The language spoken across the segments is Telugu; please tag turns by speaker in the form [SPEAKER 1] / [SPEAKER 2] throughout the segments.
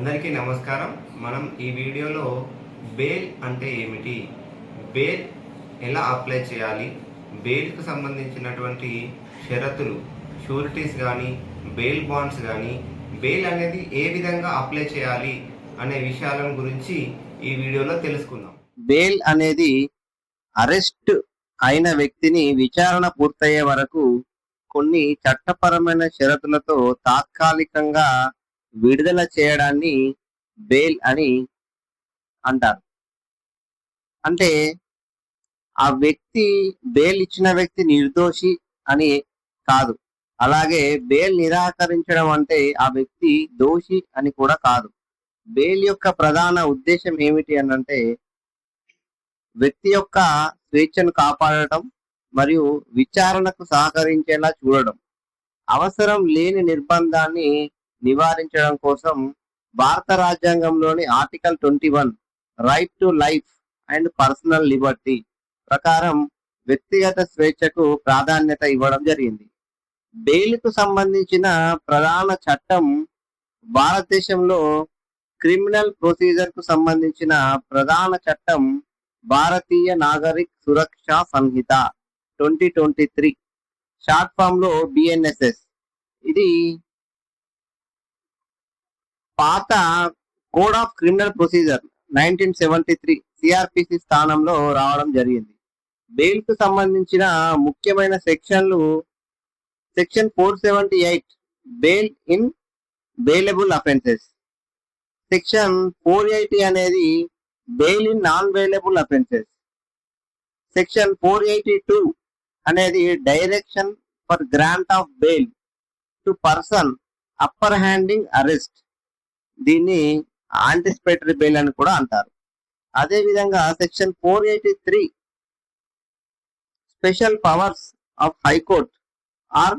[SPEAKER 1] అందరికీ నమస్కారం. మనం ఈ వీడియోలో బెయిల్ అంటే ఏమిటి, బెయిల్ ఎలా అప్లై చేయాలి, బెయిల్కు సంబంధించినటువంటి షరతులు, షూరిటీస్ కానీ, బెయిల్ బాండ్స్ కానీ, బెయిల్ అనేది ఏ విధంగా అప్లై చేయాలి అనే విషయాలను గురించి ఈ వీడియోలో తెలుసుకుందాం.
[SPEAKER 2] బెయిల్ అనేది అరెస్ట్ అయిన వ్యక్తిని విచారణ పూర్తయ్యే వరకు కొన్ని చట్టపరమైన షరతులతో తాత్కాలికంగా విడుదల చేయడాన్ని బెయిల్ అని అంటారు. అంటే ఆ వ్యక్తి, బెయిల్ ఇచ్చిన వ్యక్తి నిర్దోషి అని కాదు, అలాగే బెయిల్ నిరాకరించడం అంటే ఆ వ్యక్తి దోషి అని కూడా కాదు. బెయిల్ యొక్క ప్రధాన ఉద్దేశం ఏమిటి అనంటే వ్యక్తి యొక్క స్వేచ్ఛను కాపాడటం మరియు విచారణకు సహకరించేలా చూడడం, అవసరం లేని నిర్బంధాన్ని నివారించడం కోసం భారత రాజ్యాంగంలోని article 21 right to life and personal Liberty ప్రకారం వ్యక్తిగత స్వేచ్ఛకు ప్రాధాన్యత ఇవ్వడం జరిగింది. బెయిల్కు సంబంధించిన ప్రధాన చట్టం భారతదేశంలో క్రిమినల్ ప్రొసీజర్ కు సంబంధించిన ప్రధాన చట్టం భారతీయ నాగరిక్ సురక్షా సంహిత 2023, షార్ట్ ఫామ్ లో బిఎన్ఎస్ఎస్. ఇది పాత code of criminal procedure 1973 CrPC స్థానంలో రావడం జరిగింది. బెయిల్ కు సంబంధించిన ముఖ్యమైన సెక్షన్లు: section 478 bail in bailable offences, section 480 అనేది bail in non bailable offences, section 482 అనేది direction for grant of bail to person upper handing arrest, దీన్ని యాంటిసిపేటరీ బెయిల్ అని కూడా అంటారు. అదే విధంగా section 483 special powers of high court are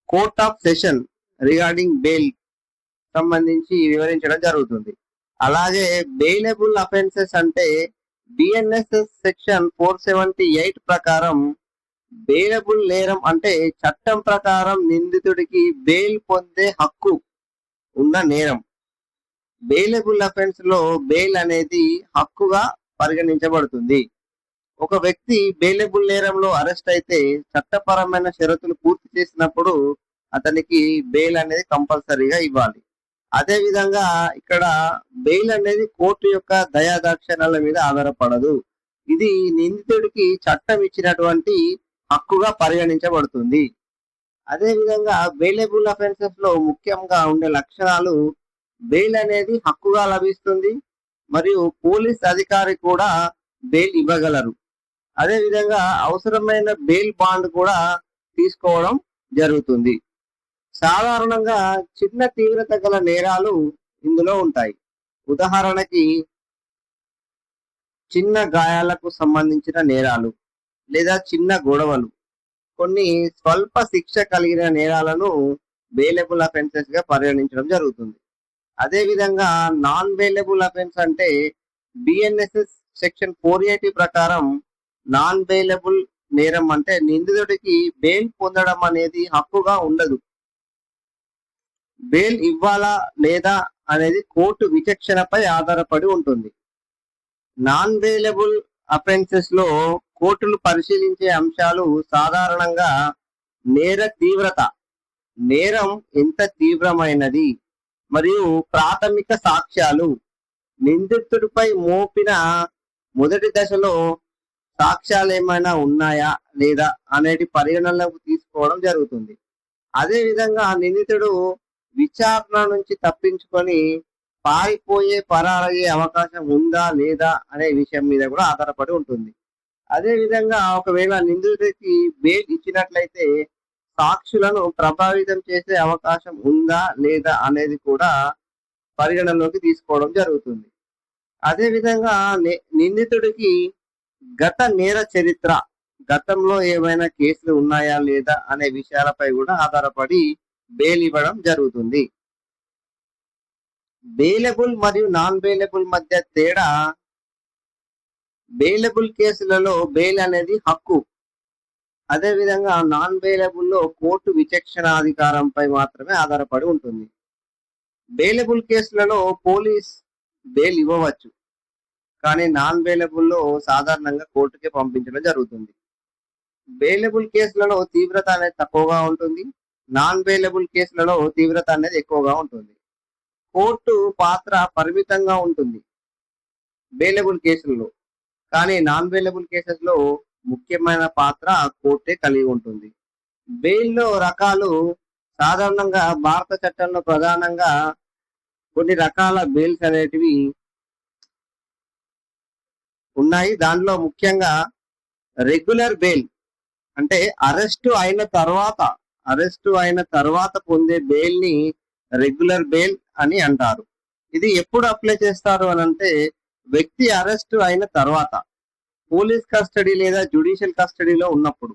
[SPEAKER 2] court of session regarding bail సంబంధించి వివరించడం జరుగుతుంది. అలాగే బెయిలబుల్ అఫెన్సెస్ అంటే బిఎన్ఎస్ఎస్ సెక్షన్ 478 ప్రకారం బెయిలబుల్ నేరం అంటే చట్టం ప్రకారం నిందితుడికి బెయిల్ పొందే హక్కు ఉన్న నేరం. బెయిలబుల్ అఫెన్స్ లో బెయిల్ అనేది హక్కుగా పరిగణించబడుతుంది. ఒక వ్యక్తి బెయిలబుల్ నేరంలో అరెస్ట్ అయితే చట్టపరమైన షరతులు పూర్తి చేసినప్పుడు అతనికి బెయిల్ అనేది కంపల్సరీగా ఇవ్వాలి. అదే విధంగా ఇక్కడ బెయిల్ అనేది కోర్టు యొక్క దయాదాక్షిణ్యాల మీద ఆధారపడదు. ఇది నిందితుడికి చట్టం ఇచ్చినటువంటి హక్కుగా పరిగణించబడుతుంది. అదే విధంగా బెయిలబుల్ అఫెన్సెస్ లో ముఖ్యంగా ఉండే లక్షణాలు: బెయిల్ అనేది హక్కుగా లభిస్తుంది మరియు పోలీస్ అధికారి కూడా బెయిల్ ఇవ్వగలరు. అదే విధంగా అవసరమైన బెయిల్ బాండ్ కూడా తీసుకోవడం జరుగుతుంది. సాధారణంగా చిన్న తీవ్రత గల నేరాలు ఇందులో ఉంటాయి. ఉదాహరణకి చిన్న గాయాలకు సంబంధించిన నేరాలు లేదా చిన్న గొడవలు. కొన్ని స్వల్ప శిక్ష కలిగిన నేరాలను బెయిలబుల్ అఫెన్సెస్ గా పరిగణించడం జరుగుతుంది. అదే విధంగా నాన్ బెయిలబుల్ అఫెన్స్ అంటే బిఎన్ఎస్ఎస్ సెక్షన్ 480 ప్రకారం నాన్ బెయిలబుల్ నేరం అంటే నిందితుడికి బెయిల్ పొందడం అనేది హక్కుగా ఉండదు. బెయిల్ ఇవ్వాలా లేదా అనేది కోర్టు విచక్షణపై ఆధారపడి ఉంటుంది. నాన్ బెయిలబుల్ అఫెన్సెస్ లో కోర్టులు పరిశీలించే అంశాలు సాధారణంగా నేర తీవ్రత, నేరం ఎంత తీవ్రమైనది మరియు ప్రాథమిక సాక్ష్యాలు, నిందితుడిపై మోపిన మొదటి దశలో సాక్ష్యాలు ఏమైనా ఉన్నాయా లేదా అనేది పరిగణనలోకి తీసుకోవడం జరుగుతుంది. అదే విధంగా నిందితుడు విచారణ నుంచి తప్పించుకొని పరారయ్యే అవకాశం ఉందా లేదా అనే విషయం మీద కూడా ఆధారపడి ఉంటుంది. అదే విధంగా ఒకవేళ నిందితుడికి బెయిల్ ఇచ్చినట్లయితే సాక్షులను ప్రభావితం చేసే అవకాశం ఉందా లేదా అనేది కూడా పరిగణనలోకి తీసుకోవడం జరుగుతుంది. అదే విధంగా నిందితుడికి గత నేర చరిత్ర, గతంలో ఏమైనా కేసులు ఉన్నాయా లేదా అనే విషయాలపై కూడా ఆధారపడి బెయిల్ ఇవ్వడం జరుగుతుంది. బెయిలబుల్ మరియు నాన్ బెయిలబుల్ మధ్య తేడా: బెయిలబుల్ కేసులలో బెయిల్ అనేది హక్కు. అదే విధంగా నాన్ బెయిలబుల్ లో కోర్టు విచక్షణాధికారంపై మాత్రమే ఆధారపడి ఉంటుంది. బెయిలబుల్ కేసులలో పోలీస్ బెయిల్ ఇవ్వవచ్చు, కానీ నాన్ బెయిలబుల్లో సాధారణంగా కోర్టుకే పంపించడం జరుగుతుంది. బెయిలబుల్ కేసులలో తీవ్రత అనేది తక్కువగా ఉంటుంది. నాన్ బెయిలబుల్ కేసులలో తీవ్రత అనేది ఎక్కువగా ఉంటుంది. కోర్టు పాత్ర పరిమితంగా ఉంటుంది బెయిలబుల్ కేసుల్లో, కానీ నాన్ బెయిలబుల్ కేసెస్ లో ముఖ్యమైన పాత్ర కోర్టే కలిగి ఉంటుంది. బెయిల్లో రకాలు సాధారణంగా భారత చట్టంలో ప్రధానంగా కొన్ని రకాల బెయిల్స్ అనేటివి ఉన్నాయి. దానిలో ముఖ్యంగా రెగ్యులర్ బెయిల్ అంటే అరెస్టు అయిన తర్వాత పొందే బెయిల్ ని రెగ్యులర్ బెయిల్ అని అంటారు. ఇది ఎప్పుడు అప్లై చేస్తారు అని అంటే వ్యక్తి అరెస్టు అయిన తర్వాత పోలీస్ కస్టడీ లేదా జ్యుడిషియల్ కస్టడీలో ఉన్నప్పుడు.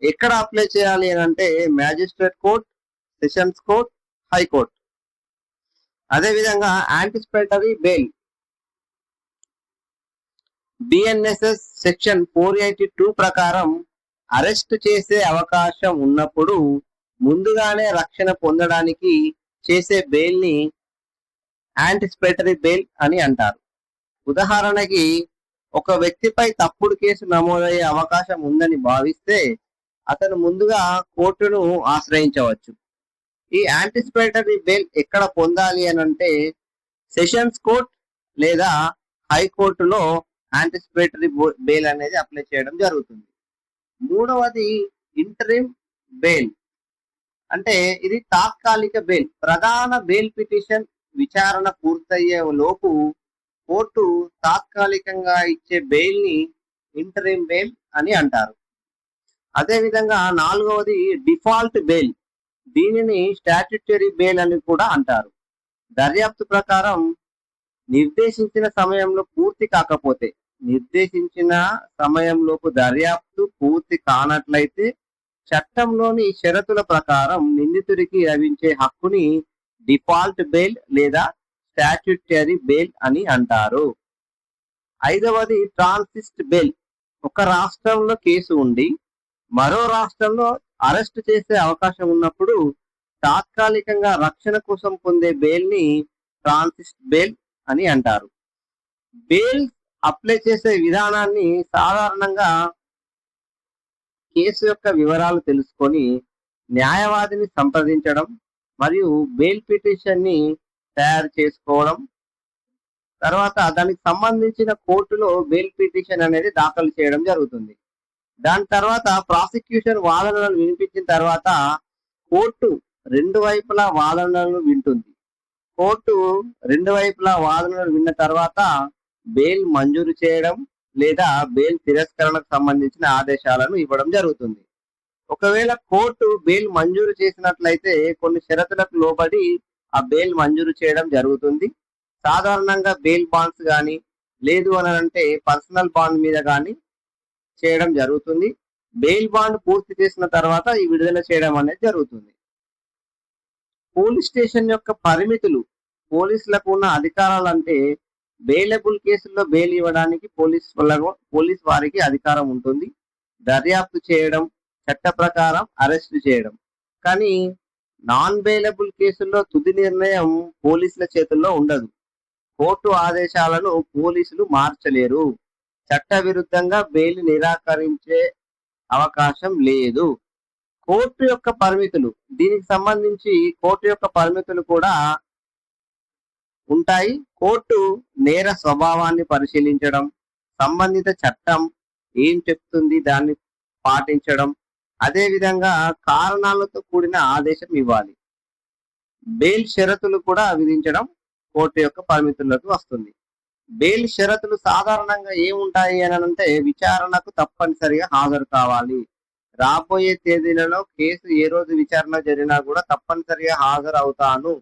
[SPEAKER 2] ఎక్కడ అప్లై చేయాలి అని అంటే magistrate court, sessions court, high court. అదేవిధంగా యాంటిసిపేటరీ బెయిల్ బిఎన్ఎస్ఎస్ సెక్షన్ 482 ప్రకారం అరెస్ట్ చేసే అవకాశం ఉన్నప్పుడు ముందుగానే రక్షణ పొందడానికి చేసే బెయిల్ ని యాంటిసిపేటరీ బెయిల్ అని అంటారు. ఉదాహరణకి ఒక వ్యక్తిపై తప్పుడు కేసు నమోదయ్యే అవకాశం ఉందని భావిస్తే అతను ముందుగా కోర్టును ఆశ్రయించవచ్చు. ఈ యాంటిసిపేటరీ బెయిల్ ఎక్కడ పొందాలి అని అంటే సెషన్స్ కోర్ట్ లేదా హైకోర్టులో యాంటిసిపేటరీ బెయిల్ అనేది అప్లై చేయడం జరుగుతుంది. మూడవది ఇంటరిమ్ బెయిల్ అంటే ఇది తాత్కాలిక బెయిల్. ప్రధాన బెయిల్ పిటిషన్ విచారణ పూర్తయ్యే లోపు కోర్టు తాత్కాలికంగా ఇచ్చే బెయిల్ ని ఇంటరిమ్ బెయిల్ అని అంటారు. అదేవిధంగా నాలుగవది డిఫాల్ట్ బెయిల్. దీనిని స్టాట్యుటరీ బెయిల్ అని కూడా అంటారు. దర్యాప్తు ప్రకారం నిర్దేశించిన సమయంలోపు దర్యాప్తు పూర్తి కానట్లయితే చట్టంలోని షరతుల ప్రకారం నిందితుడికి లభించే హక్కుని డిఫాల్ట్ బెయిల్ లేదా స్టాట్యుటరీ బెయిల్ అని అంటారు. ఐదవది ట్రాన్సిస్ట్ బెయిల్. ఒక రాష్ట్రంలో కేసు ఉండి మరో రాష్ట్రంలో అరెస్ట్ చేసే అవకాశం ఉన్నప్పుడు తాత్కాలికంగా రక్షణ కోసం పొందే బెయిల్ ని ట్రాన్సిస్ట్ బెయిల్ అని అంటారు. బెయిల్ అప్లై చేసే విధానాన్ని సాధారణంగా కేసు యొక్క వివరాలు తెలుసుకొని న్యాయవాదిని సంప్రదించడం మరియు బెయిల్ పిటిషన్ ని తయారు చేసుకోవడం, తర్వాత దానికి సంబంధించిన కోర్టులో బెయిల్ పిటిషన్ అనేది దాఖలు చేయడం జరుగుతుంది. దాని తర్వాత ప్రాసిక్యూషన్ వాదనలను వినిపించిన తర్వాత కోర్టు రెండు వైపులా వాదనలను వింటుంది. కోర్టు రెండు వైపులా వాదనలు విన్న తర్వాత బెయిల్ మంజూరు చేయడం లేదా బెయిల్ తిరస్కరణకు సంబంధించిన ఆదేశాలను ఇవ్వడం జరుగుతుంది. ఒకవేళ కోర్టు బెయిల్ మంజూరు చేసినట్లయితే కొన్ని షరతులకు లోబడి ఆ బెయిల్ మంజూరు చేయడం జరుగుతుంది. సాధారణంగా బెయిల్ బాండ్స్ కానీ లేదు అని అంటే పర్సనల్ బాండ్ మీద కానీ చేయడం జరుగుతుంది. బెయిల్ బాండ్ పూర్తి చేసిన తర్వాత ఈ విడుదల చేయడం అనేది జరుగుతుంది. పోలీస్ స్టేషన్ యొక్క పరిమితులు. పోలీసులకు ఉన్న అధికారాలు అంటే బెయిలబుల్ కేసుల్లో బెయిల్ ఇవ్వడానికి పోలీస్ వారికి అధికారం ఉంటుంది. దర్యాప్తు చేయడం, చట్ట ప్రకారం అరెస్టు చేయడం. కానీ నాన్ బెయిలబుల్ కేసుల్లో తుది నిర్ణయం పోలీసుల చేతుల్లో ఉండదు. కోర్టు ఆదేశాలను పోలీసులు మార్చలేరు. చట్ట విరుద్ధంగా బెయిల్ నిరాకరించే అవకాశం లేదు. కోర్టు యొక్క పరిమితులు. దీనికి సంబంధించి కోర్టు యొక్క పరిమితులు కూడా ఉంటాయి. కోర్టు నేర స్వభావాన్ని పరిశీలించడం, సంబంధిత చట్టం ఏం చెప్తుంది దాన్ని పాటించడం, అదే విధంగా కారణాలతో కూడిన ఆదేశం ఇవ్వాలి. బెయిల్ షరతులు కూడా విధించడం కోర్టు యొక్క పరిమితులకు వస్తుంది. బెయిల్ షరతులు సాధారణంగా ఏముంటాయి అని అంటే విచారణకు తప్పనిసరిగా హాజరు కావాలి. రాబోయే తేదీలలో కేసు ఏ రోజు విచారణ జరిగినా కూడా తప్పనిసరిగా హాజరు అవుతాను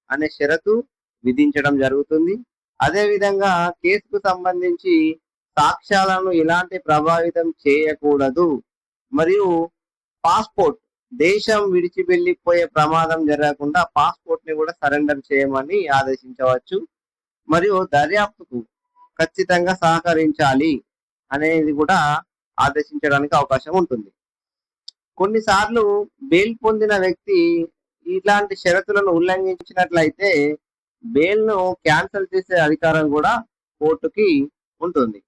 [SPEAKER 2] అనే షరతు విధించడం జరుగుతుంది. అదే విధంగా కేసుకు సంబంధించి సాక్ష్యాలను ఎలాంటి ప్రభావితం చేయకూడదు. మరియు పాస్పోర్ట్, దేశం విడిచి వెళ్ళిపోయే ప్రమాదం జరగకుండా పాస్పోర్ట్ ని కూడా సరెండర్ చేయమని ఆదేశించవచ్చు. మరియు దర్యాప్తుకు ఖచ్చితంగా సహకరించాలి అనేది కూడా ఆదేశించడానికి అవకాశం ఉంటుంది. కొన్నిసార్లు బెయిల్ పొందిన వ్యక్తి ఇలాంటి షరతులను ఉల్లంఘించినట్లయితే బెయిల్ ను క్యాన్సిల్ చేసే అధికారం కూడా కోర్టుకి ఉంటుంది.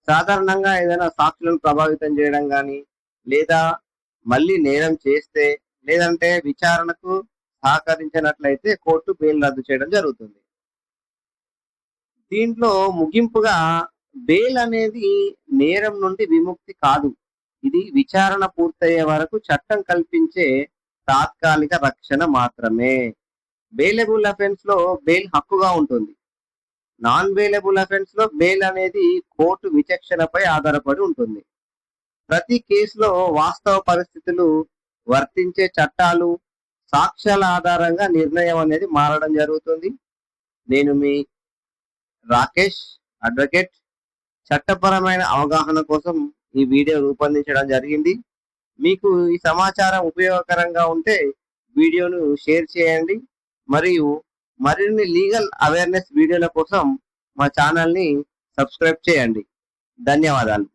[SPEAKER 2] సాధారణంగా ఏదైనా సాక్షులను ప్రభావితం చేయడం కానీ, లేదా మళ్ళీ నేరం చేస్తే, లేదంటే విచారణకు సహకరించినట్లయితే కోర్టు బెయిల్ రద్దు చేయడం జరుగుతుంది. దీంట్లో ముగింపుగా బెయిల్ అనేది నేరం నుండి విముక్తి కాదు. ఇది విచారణ పూర్తయ్యే వరకు చట్టం కల్పించే తాత్కాలిక రక్షణ మాత్రమే. బెయిలబుల్ అఫెన్స్ లో బెయిల్ హక్కుగా ఉంటుంది. నాన్ బెయిలబుల్ అఫెన్స్ లో బెయిల్ అనేది కోర్టు విచక్షణపై ఆధారపడి ఉంటుంది. ప్రతి కేసులో వాస్తవ పరిస్థితులు, వర్తించే చట్టాలు, సాక్ష్యాల ఆధారంగా నిర్ణయం అనేది మారడం జరుగుతుంది. నేను మీ రాకేష్, అడ్వకేట్. చట్టపరమైన అవగాహన కోసం ఈ వీడియో రూపొందించడం జరిగింది. మీకు ఈ సమాచారం ఉపయోగకరంగా ఉంటే వీడియోను షేర్ చేయండి. మరియు మరిన్ని లీగల్ అవేర్నెస్ వీడియోల కోసం మా ఛానల్ని సబ్స్క్రైబ్ చేయండి. ధన్యవాదాలు.